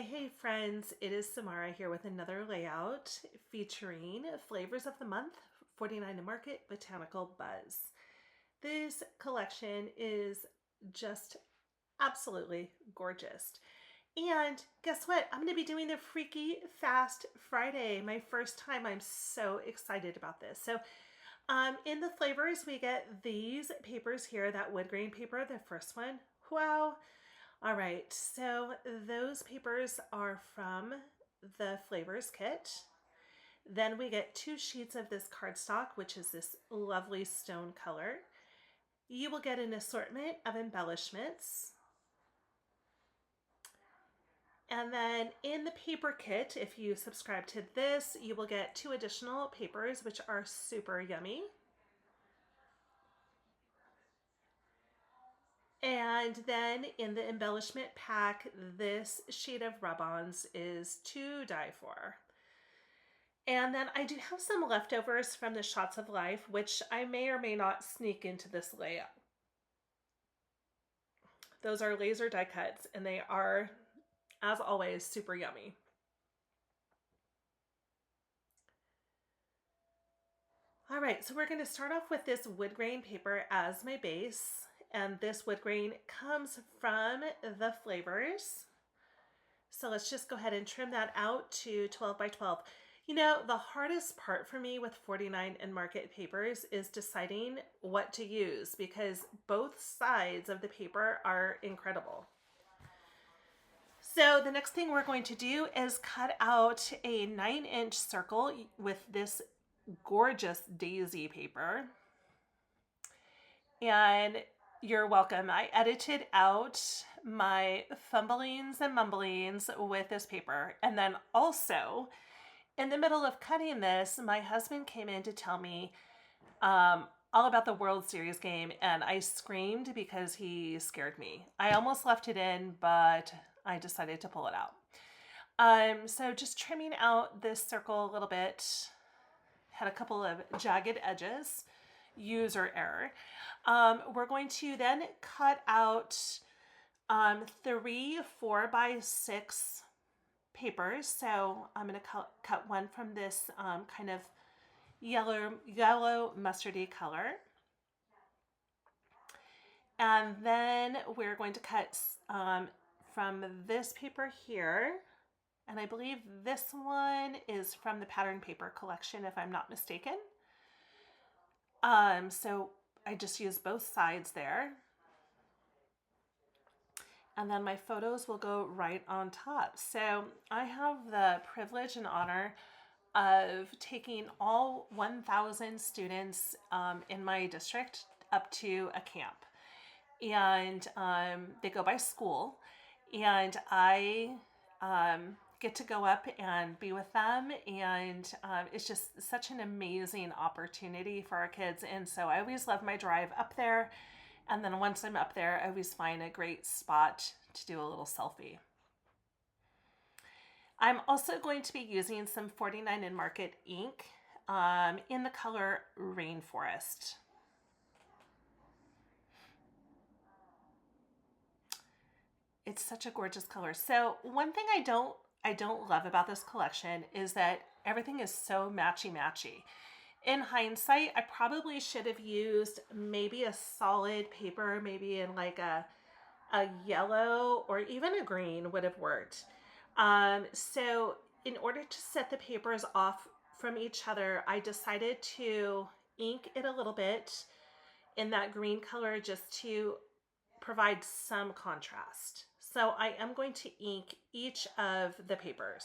Hey friends, it is Samara here with another layout featuring Flavors of the Month, 49 to Market Botanical Buzz. This collection is just absolutely gorgeous. And guess what? I'm going to be doing the Freaky Fast Friday, my first time. I'm so excited about this. In the flavors, we get these papers here, that wood grain paper, the first one. Wow. All right, so those papers are from the flavors kit. Then we get 2 sheets of this cardstock, which is this lovely stone color. You will get an assortment of embellishments. And then in the paper kit, if you subscribe to this, you will get 2 additional papers, which are super yummy. And then in the embellishment pack, this sheet of rub-ons is to die for. And then I do have some leftovers from the Shots of Life, which I may or may not sneak into this layout. Those are laser die cuts, and they are, as always, super yummy. All right, so we're going to start off with this wood grain paper as my base. And this wood grain comes from the flavors. So let's just go ahead and trim that out to 12 by 12. You know, the hardest part for me with 49 and Market papers is deciding what to use because both sides of the paper are incredible. So the next thing we're going to do is cut out a 9-inch circle with this gorgeous daisy paper. And you're welcome. I edited out my fumblings and mumblings with this paper. And then also, in the middle of cutting this, my husband came in to tell me all about the World Series game, and I screamed because he scared me. I almost left it in, but I decided to pull it out. So just trimming out this circle a little bit, had a couple of jagged edges. User error. We're going to then cut out 3 4x6 papers. So I'm going to cut one from this kind of yellow mustardy color. And then we're going to cut from this paper here. And I believe this one is from the pattern paper collection, if I'm not mistaken. So I just use both sides there. And then my photos will go right on top. So I have the privilege and honor of taking all 1,000 students in my district up to a camp. And they go by school. And I get to go up and be with them, and it's just such an amazing opportunity for our kids. And so I always love my drive up there, and then once I'm up there, I always find a great spot to do a little selfie. I'm also going to be using some 49 and Market ink in the color Rainforest. It's such a gorgeous color. So one thing I don't love about this collection is that everything is so matchy-matchy. In hindsight, I probably should have used maybe a solid paper, maybe in like a yellow or even a green would have worked. So in order to set the papers off from each other, I decided to ink it a little bit in that green color just to provide some contrast. So I am going to ink each of the papers.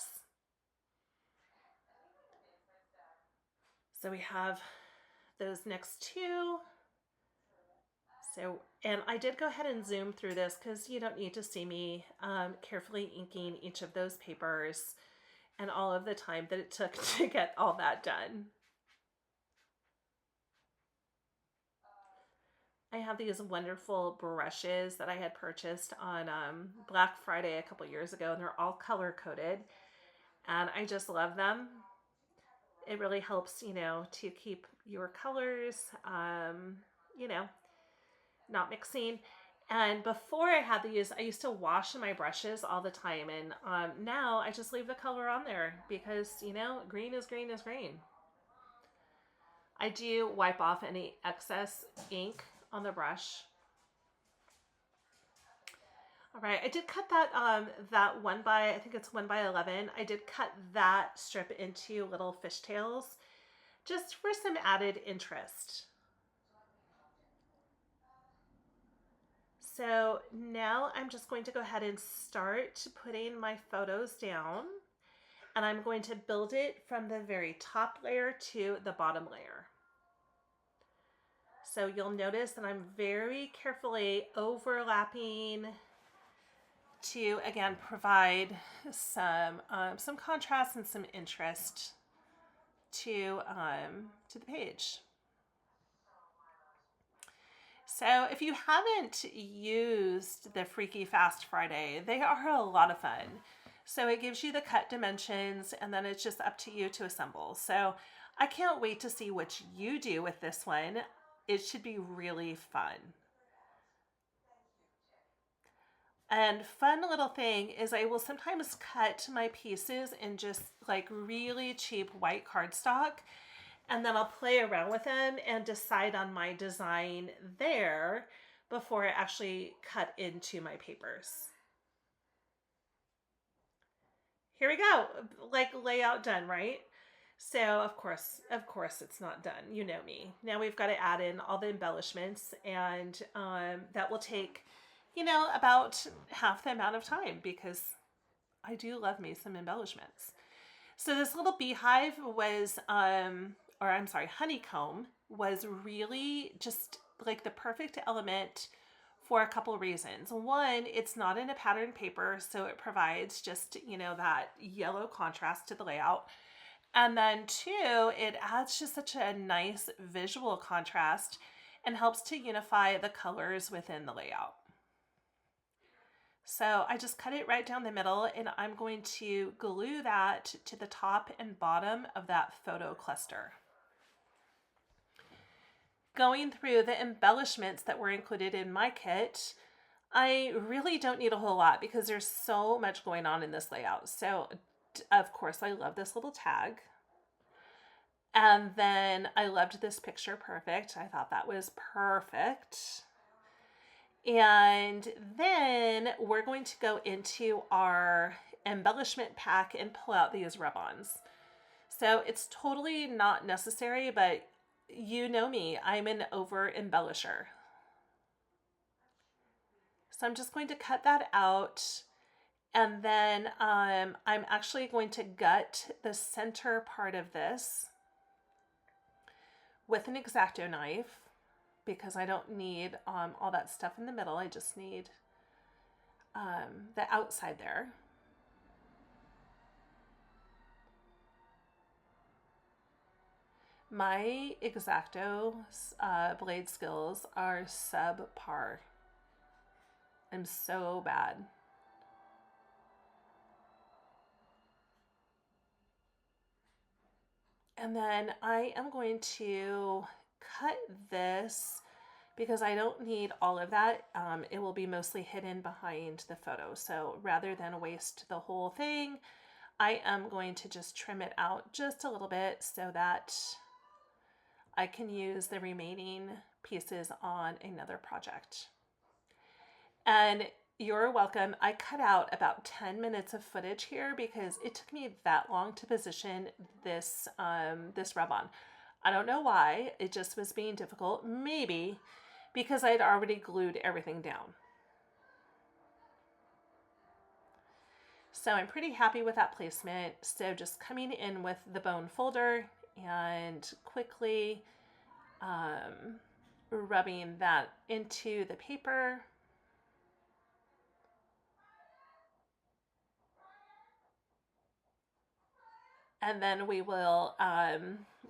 So we have those next 2. So, and I did go ahead and zoom through this because you don't need to see me carefully inking each of those papers and all of the time that it took to get all that done. I have these wonderful brushes that I had purchased on Black Friday a couple years ago, and they're all color coded, and I just love them. It really helps, you know, to keep your colors, you know, not mixing. And before I had these, I used to wash my brushes all the time. And now I just leave the color on there because, you know, green is green is green. I do wipe off any excess ink on the brush. All right, I did cut that 1 by, I think it's 1 by 11. I did cut that strip into little fishtails just for some added interest. So now I'm just going to go ahead and start putting my photos down, and I'm going to build it from the very top layer to the bottom layer. So you'll notice that I'm very carefully overlapping to, again, provide some contrast and some interest to the page. So if you haven't used the Freaky Fast Friday, they are a lot of fun. So it gives you the cut dimensions, and then it's just up to you to assemble. So I can't wait to see what you do with this one. It should be really fun. And fun little thing is I will sometimes cut my pieces in just like really cheap white cardstock, and then I'll play around with them and decide on my design there before I actually cut into my papers. Here we go, like layout done, right? So of course it's not done. You know me. Now we've got to add in all the embellishments, and that will take, you know, about half the amount of time because I do love me some embellishments. So this little beehive was, honeycomb was really just like the perfect element for a couple reasons. One, it's not in a patterned paper, so it provides just, you know, that yellow contrast to the layout. And then two, it adds just such a nice visual contrast and helps to unify the colors within the layout. So I just cut it right down the middle, and I'm going to glue that to the top and bottom of that photo cluster. Going through the embellishments that were included in my kit, I really don't need a whole lot because there's so much going on in this layout. So of course I love this little tag. And then I loved this picture perfect. I thought that was perfect. And then we're going to go into our embellishment pack and pull out these rub-ons. So it's totally not necessary, but you know me, I'm an over embellisher. So I'm just going to cut that out, and then I'm actually going to gut the center part of this with an X-Acto knife because I don't need all that stuff in the middle. I just need the outside there. My X-Acto blade skills are subpar. I'm so bad. And then I am going to cut this because I don't need all of that. It will be mostly hidden behind the photo. So rather than waste the whole thing, I am going to just trim it out just a little bit so that I can use the remaining pieces on another project. And you're welcome. I cut out about 10 minutes of footage here because it took me that long to position this this rub-on. I don't know why. It just was being difficult. Maybe because I had already glued everything down. So I'm pretty happy with that placement. So just coming in with the bone folder and quickly rubbing that into the paper. And then we will,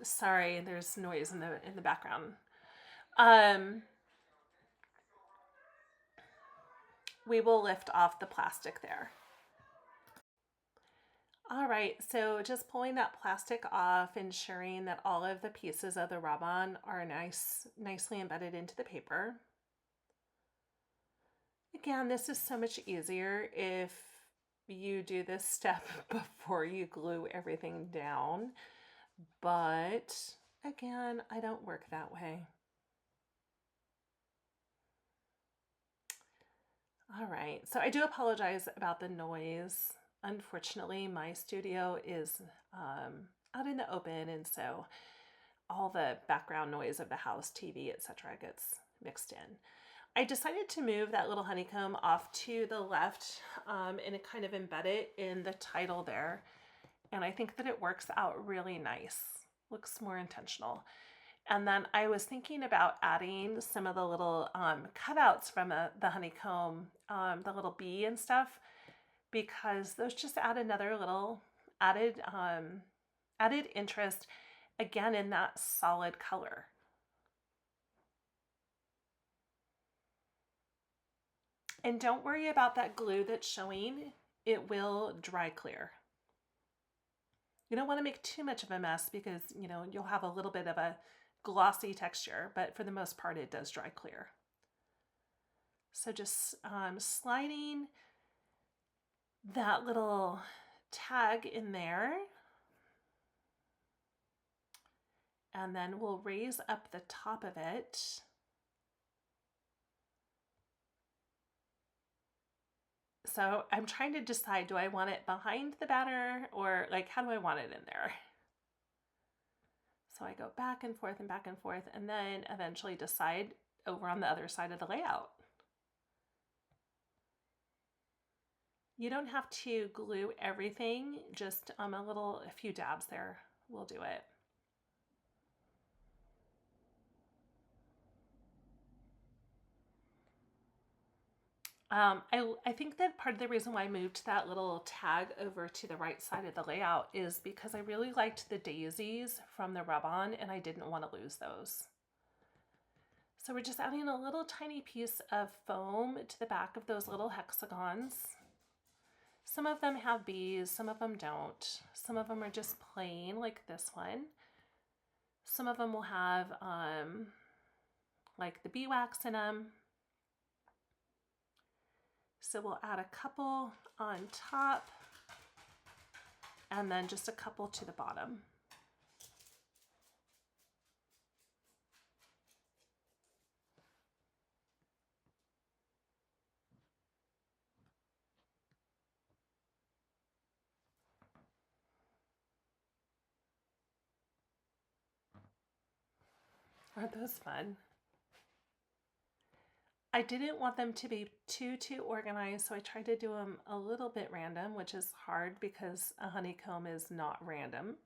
sorry, there's noise in the background. We will lift off the plastic there. All right, so just pulling that plastic off, ensuring that all of the pieces of the rub-on are nicely embedded into the paper. Again, this is so much easier if you do this step before you glue everything down, but again, I don't work that way. All right, so I do apologize about the noise. Unfortunately, my studio is out in the open, and so all the background noise of the house, TV, etc. gets mixed in. I decided to move that little honeycomb off to the left and kind of embed it in the title there. And I think that it works out really nice. Looks more intentional. And then I was thinking about adding some of the little cutouts from the honeycomb, the little bee and stuff, because those just add another little added interest, again, in that solid color. And don't worry about that glue that's showing. It will dry clear. You don't want to make too much of a mess because, you'll have a little bit of a glossy texture, but for the most part, it does dry clear. So just sliding that little tag in there. And then we'll raise up the top of it. So I'm trying to decide, do I want it behind the banner or how do I want it in there? So I go back and forth and then eventually decide over on the other side of the layout. You don't have to glue everything, just a few dabs there will do it. I think that part of the reason why I moved that little tag over to the right side of the layout is because I really liked the daisies from the rub-on and I didn't want to lose those. So we're just adding a little tiny piece of foam to the back of those little hexagons. Some of them have bees, some of them don't. Some of them are just plain, like this one. Some of them will have like the beeswax in them. So we'll add a couple on top and then just a couple to the bottom. Aren't those fun? I didn't want them to be too organized, so I tried to do them a little bit random, which is hard because a honeycomb is not random.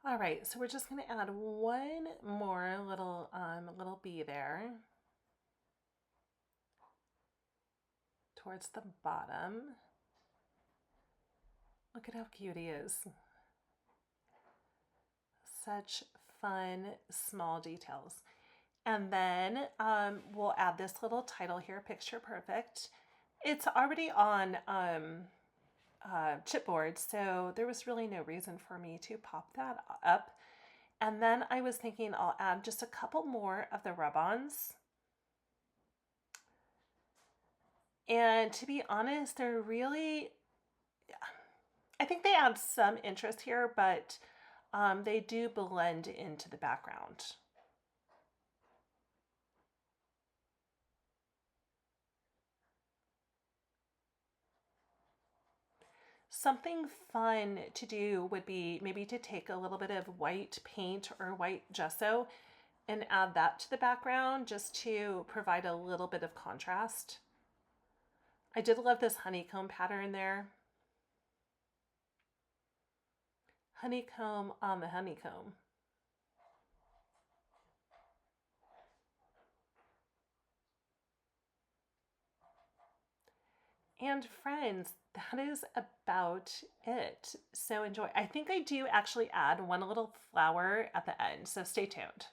All right, so we're just going to add one more little bee there towards the bottom. Look at how cute he is. Such fun, small details. And then we'll add this little title here, Picture Perfect. It's already on chipboard, so there was really no reason for me to pop that up. And then I was thinking I'll add just a couple more of the rub-ons. And to be honest, they're really, I think they add some interest here, but they do blend into the background. Something fun to do would be maybe to take a little bit of white paint or white gesso and add that to the background just to provide a little bit of contrast. I did love this honeycomb pattern there. Honeycomb on the honeycomb. And friends, that is about it. So enjoy. I think I do actually add one little flower at the end, so stay tuned.